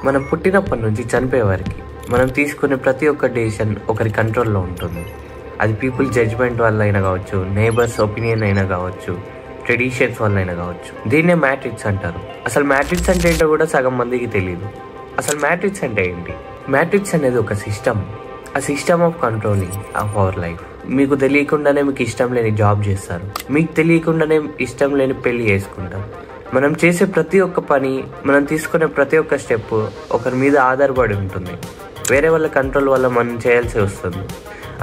మనం పుట్టినప్పటి నుంచి చనిపోయే వరకు మనం తీసుకునే ప్రతి ఒక్క డెసిషన్ ఒకరి కంట్రోల్లో ఉంటుంది. అది పీపుల్ జడ్జ్మెంట్ వల్ల అయినా కావచ్చు, నేబర్స్ ఒపీనియన్ అయినా కావచ్చు, ట్రెడిషన్స్ వల్ల అయినా కావచ్చు. దీన్నే మ్యాట్రిక్స్ అంటారు. అసలు మ్యాట్రిక్స్ అంటే ఏంటో కూడా సగం మందికి తెలియదు. అసలు మ్యాట్రిక్స్ అంటే ఏంటి? మ్యాట్రిక్స్ అనేది ఒక సిస్టమ్, ఆ system of controlling of our life. మీకు తెలియకుండానే మీకు ఇష్టం లేని జాబ్ చేస్తారు, మీకు తెలియకుండానే ఇష్టం లేని పెళ్లి చేసుకుంటారు. మనం చేసే ప్రతి ఒక్క పని, మనం తీసుకునే ప్రతి ఒక్క స్టెప్ ఒకరి మీద ఆధారపడి ఉంటుంది. వేరే వాళ్ళ కంట్రోల్ వల్ల మనం చేయాల్సి వస్తుంది.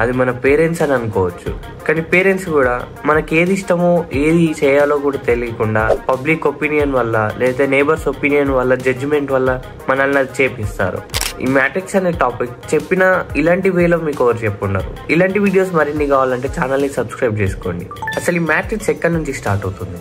అది మన పేరెంట్స్ అని అనుకోవచ్చు, కానీ పేరెంట్స్ కూడా మనకి ఏది ఇష్టమో ఏది చేయాలో కూడా తెలియకుండా పబ్లిక్ ఒపీనియన్ వల్ల లేదా నేబర్స్ ఒపీనియన్ వల్ల, జడ్జిమెంట్ వల్ల మనల్ని అది చేపిస్తారు. ఈ మ్యాట్రిక్స్ అనే టాపిక్ చెప్పిన ఇలాంటి వేలో మీకు ఎవరు చెప్పున్నారు. ఇలాంటి వీడియోస్ మరిన్ని కావాలంటే ఛానల్ని సబ్స్క్రైబ్ చేసుకోండి. అసలు ఈ మ్యాట్రిక్స్ ఎక్కడి నుంచి స్టార్ట్ అవుతుంది?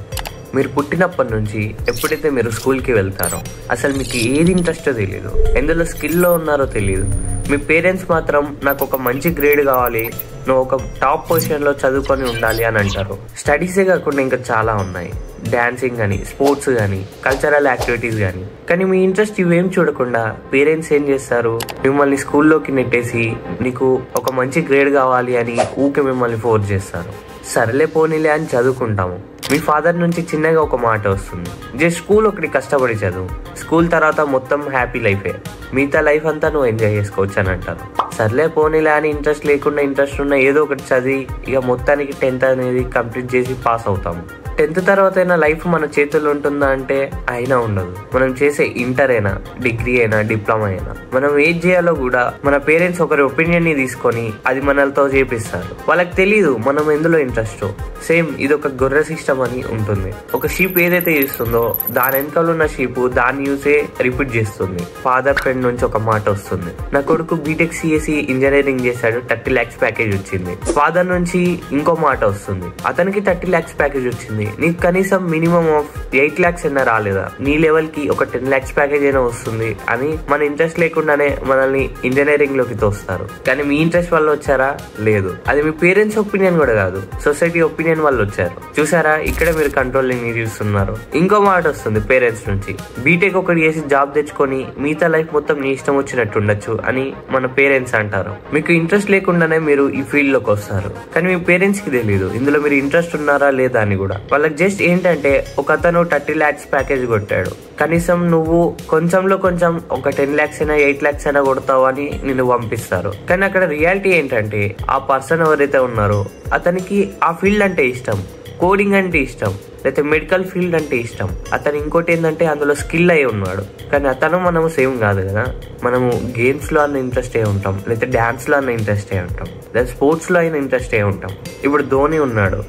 మీరు పుట్టినప్పటి నుంచి ఎప్పుడైతే మీరు స్కూల్కి వెళ్తారో అసలు మీకు ఏది ఇంట్రెస్టో తెలియదు, ఎందులో స్కిల్లో ఉన్నారో తెలియదు. మీ పేరెంట్స్ మాత్రం నాకు ఒక మంచి గ్రేడ్ కావాలి, నువ్వు ఒక టాప్ పొజిషన్లో చదువుకొని ఉండాలి అని అంటారు. స్టడీసే కాకుండా ఇంకా చాలా ఉన్నాయి, డాన్సింగ్ కానీ, స్పోర్ట్స్ కానీ, కల్చరల్ యాక్టివిటీస్ కానీ. కానీ మీ ఇంట్రెస్ట్ ఇవేం చూడకుండా పేరెంట్స్ ఏం చేస్తారు, మిమ్మల్ని స్కూల్లోకి నెట్టేసి నీకు ఒక మంచి గ్రేడ్ కావాలి అని ఊకే మిమ్మల్ని ఫోర్స్ చేస్తారు. సరేలే పోనీలే అని చదువుకుంటాము. మీ ఫాదర్ నుంచి చిన్నగా ఒక మాట వస్తుంది, జస్ట్ స్కూల్ ఒకటి కష్టపడి చదువు, స్కూల్ తర్వాత మొత్తం హ్యాపీ లైఫే, మిగతా లైఫ్ అంతా నువ్వు ఎంజాయ్ చేసుకోవచ్చు అని అంటారు. సర్లే పోనీలే అని ఇంట్రెస్ట్ లేకుండా ఇంట్రెస్ట్ ఉన్న ఏదో ఒకటి చదివి ఇక మొత్తానికి 10th అనేది కంప్లీట్ చేసి పాస్ అవుతాము. 10th తర్వాత అయినా లైఫ్ మన చేతుల్లో ఉంటుందా అంటే అయినా ఉండదు. మనం చేసే ఇంటర్ అయినా, డిగ్రీ అయినా, డిప్లొమా అయినా, మనం ఏం చేయాలో కూడా మన పేరెంట్స్ ఒకరి ఒపీనియన్ ని తీసుకొని అది మనలతో చేపిస్తారు. వాళ్ళకి తెలియదు మనం ఎందులో ఇంట్రెస్ట్. సేమ్ ఇది ఒక గొర్రె సిస్టమ్ అని ఉంటుంది. ఒక షీప్ ఏదైతే చేస్తుందో దాని వెనకాల ఉన్న షీప్ దాన్ని యూసే రిపీట్ చేస్తుంది. ఫాదర్ ఫ్రెండ్ నుంచి ఒక మాట వస్తుంది, నా కొడుకు బీటెక్ సిఎస్సి ఇంజనీరింగ్ చేశాడు, 30 lakhs ప్యాకేజ్ వచ్చింది. ఫాదర్ నుంచి ఇంకో మాట వస్తుంది, అతనికి 30 lakhs ప్యాకేజ్ వచ్చింది, నీకు కనీసం మినిమం ఆఫ్ 8 lakhs అయినా రాలేదా, నీ లెవెల్ కి ఒక 10 lakhs ప్యాకేజ్ అయినా వస్తుంది అని మన ఇంట్రెస్ట్ లేకుండానే మనల్ని ఇంజనీరింగ్ లోకి తోస్తారు. కానీ మీ ఇంట్రెస్ట్ వల్ల వచ్చారా? లేదు. అది మీ పేరెంట్స్ ఒపీనియన్ కూడా కాదు, సొసైటీ ఒపీనియన్ వల్ల వచ్చారు. చూసారా, ఇక్కడ మీరు కంట్రోలింగ్ చూస్తున్నారు. ఇంకో మాట వస్తుంది పేరెంట్స్ నుంచి, బీటెక్ ఒకటి చేసి జాబ్ తెచ్చుకొని మిగతా లైఫ్ మొత్తం నీ ఇష్టం వచ్చినట్టు ఉండొచ్చు అని మన పేరెంట్స్ అంటారు. మీకు ఇంట్రెస్ట్ లేకుండానే మీరు ఈ ఫీల్డ్ లోకి వస్తారు, కానీ మీ పేరెంట్స్ కి తెలియదు ఇందులో మీరు ఇంట్రెస్ట్ ఉన్నారా లేదా అని కూడా. వాళ్ళకి జస్ట్ ఏంటంటే ఒక అతను 30 lakhs ప్యాకేజ్ కొట్టాడు, కనీసం నువ్వు కొంచెంలో కొంచెం ఒక 10 lakhs అయినా 8 lakhs అయినా కొడతావు అని నిన్ను పంపిస్తారు. కానీ అక్కడ రియాలిటీ ఏంటంటే ఆ పర్సన్ ఎవరైతే ఉన్నారో అతనికి ఆ ఫీల్డ్ అంటే ఇష్టం, కోడింగ్ అంటే ఇష్టం, లేకపోతే మెడికల్ ఫీల్డ్ అంటే ఇష్టం. అతను ఇంకోటి ఏంటంటే అందులో స్కిల్ అయి ఉన్నాడు. కానీ అతను మనము సేమ్ కాదు కదా. మనము గేమ్స్ లో అన్న ఇంట్రెస్ట్ అయి ఉంటాం, లేకపోతే డాన్స్ లో అన్న ఇంట్రెస్ట్ అయి ఉంటాం, లేదా స్పోర్ట్స్ లో అయినా ఇంట్రెస్ట్ అయి ఉంటాం. ఇప్పుడు ధోని ఉన్నాడు,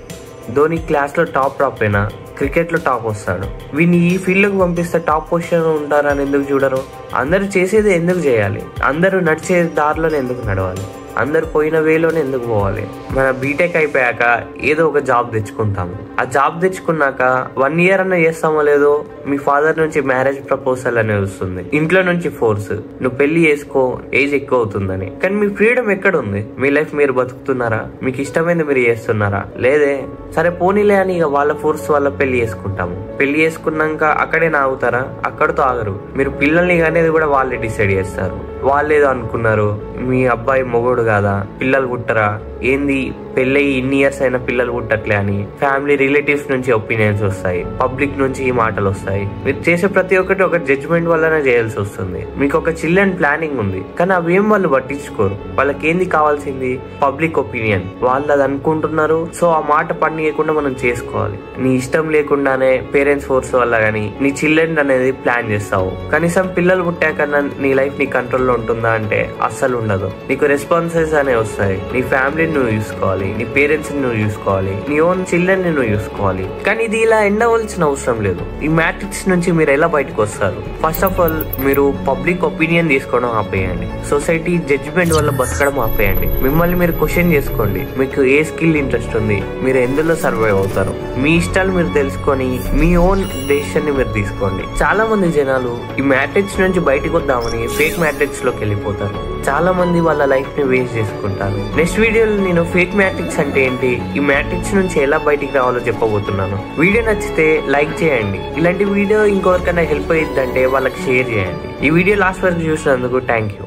ధోని క్లాస్ లో టాప్ అయినా క్రికెట్ లో టాప్ వస్తాడు. వీడిని ఈ ఫీల్డ్ లోకి పంపిస్తే టాప్ పొజిషన్ ఉంటారని ఎందుకు చూడరు? అందరు చేసేది ఎందుకు చేయాలి? అందరూ నడిచే దారిలోనే ఎందుకు నడవాలి? అందరు పోయిన వేలోనే ఎందుకు పోవాలి? మన బీటెక్ అయిపోయాక ఏదో ఒక జాబ్ తెచ్చుకుంటాము. ఆ జాబ్ తెచ్చుకున్నాక 1 year అన్న చేస్తామో లేదో మీ ఫాదర్ నుంచి మ్యారేజ్ ప్రపోజల్ అనేది వస్తుంది, ఇంట్లో నుంచి ఫోర్స్, నువ్వు పెళ్లి చేసుకో, ఏజ్ ఎక్కువ అవుతుందని. కానీ మీ ఫ్రీడమ్ ఎక్కడ ఉంది? మీ లైఫ్ మీరు బతుకుతున్నారా? మీకు ఇష్టమైంది మీరు చేస్తున్నారా? లేదే. సరే పోనీలే అని ఇక వాళ్ళ ఫోర్స్ వల్ల పెళ్లి చేసుకుంటాము. పెళ్లి చేసుకున్నాక అక్కడే ఆగుతారా? అక్కడితో ఆగరు. మీరు పిల్లల్ని అనేది కూడా వాళ్ళే డిసైడ్ చేస్తారు. వాళ్ళేదో అనుకున్నారు, మీ అబ్బాయి మొగోడు కాదా, పిల్లలు పుట్టరా ఏంది, పెళ్ళయి ఇన్ని ఇయర్స్ అయినా పిల్లలు పుట్టట్లే అని ఫ్యామిలీ రిలేటివ్స్ నుంచి ఒపీనియన్స్ వస్తాయి, పబ్లిక్ నుంచి ఈ మాటలు వస్తాయి. మీరు చేసే ప్రతి ఒక్కటి ఒక జడ్జ్మెంట్ వల్లనే చేయాల్సి వస్తుంది. మీకు ఒక చిల్డ్రన్ ప్లానింగ్ ఉంది, కానీ అవేం వాళ్ళు పట్టించుకోరు. వాళ్ళకి ఏంది కావాల్సింది? Public opinion. వాళ్ళు అది అనుకుంటున్నారు, సో ఆ మాట పనియకుండా మనం చేసుకోవాలి. నీ ఇష్టం లేకుండానే పేరెంట్స్ ఫోర్స్ వల్ల గానీ నీ చిల్డ్రన్ అనేది ప్లాన్ చేస్తావు. కనీసం పిల్లలు పుట్టాక నీ లైఫ్ నీ కంట్రోల్లో ఉంటుందా అంటే అస్సలు ఉండదు. నీకు రెస్పాన్సిబిలిటీస్ అనేవి వస్తాయి. నీ ఫ్యామిలీని నువ్వు చూసుకోవాలి, నీ పేరెంట్స్ ని నువ్వు చూసుకోవాలి, నీ ఓన్ చిల్డ్రన్ ని నువ్వు చూసుకోవాలి. కానీ ఇది ఇలా ఎండ్ అవ్వాల్సిన అవసరం లేదు. ఈ మ్యాట్రిక్స్ నుంచి మీరు ఎలా బయటకు వస్తారు? ఫస్ట్ ఆఫ్ ఆల్ మీరు పబ్లిక్ ఒపీనియన్ తీసుకోవడం ఆపేయండి, సొసైటీ జడ్జిమెంట్ వల్ల బతకడం ఆపేయండి. మిమ్మల్ని మీరు క్వశ్చన్ చేసుకోండి, మీకు ఏ స్కిల్ ఇంట్రెస్ట్ ఉంది, మీరు ఎందులో సర్వైవ్ అవుతారు, మీ ఇష్టాలు మీరు తెలుసుకొని మీ ఓన్ డెసిషన్ ని మీరు తీసుకోండి. చాలా మంది జనాలు ఈ మ్యాట్రిక్స్ నుంచి బయటకు వద్దామని ఫేక్ మ్యాట్రిక్స్ మ్యాట్రిక్స్ లోకి వెళ్ళిపోతారు. చాలా మంది వాళ్ళ లైఫ్ ని వేస్ట్ చేసుకుంటారు. నెక్స్ట్ వీడియోలో నేను ఫేక్ మ్యాట్రిక్స్ అంటే ఏంటి, ఈ మ్యాట్రిక్స్ నుంచి ఎలా బయటికి రావాలో చెప్పబోతున్నాను. వీడియో నచ్చితే లైక్ చేయండి. ఇలాంటి వీడియో ఇంకొకరికైనా హెల్ప్ అయ్యిద్దంటే వాళ్ళకి షేర్ చేయండి. ఈ వీడియో లాస్ట్ వరకు చూసినందుకు థ్యాంక్ యూ.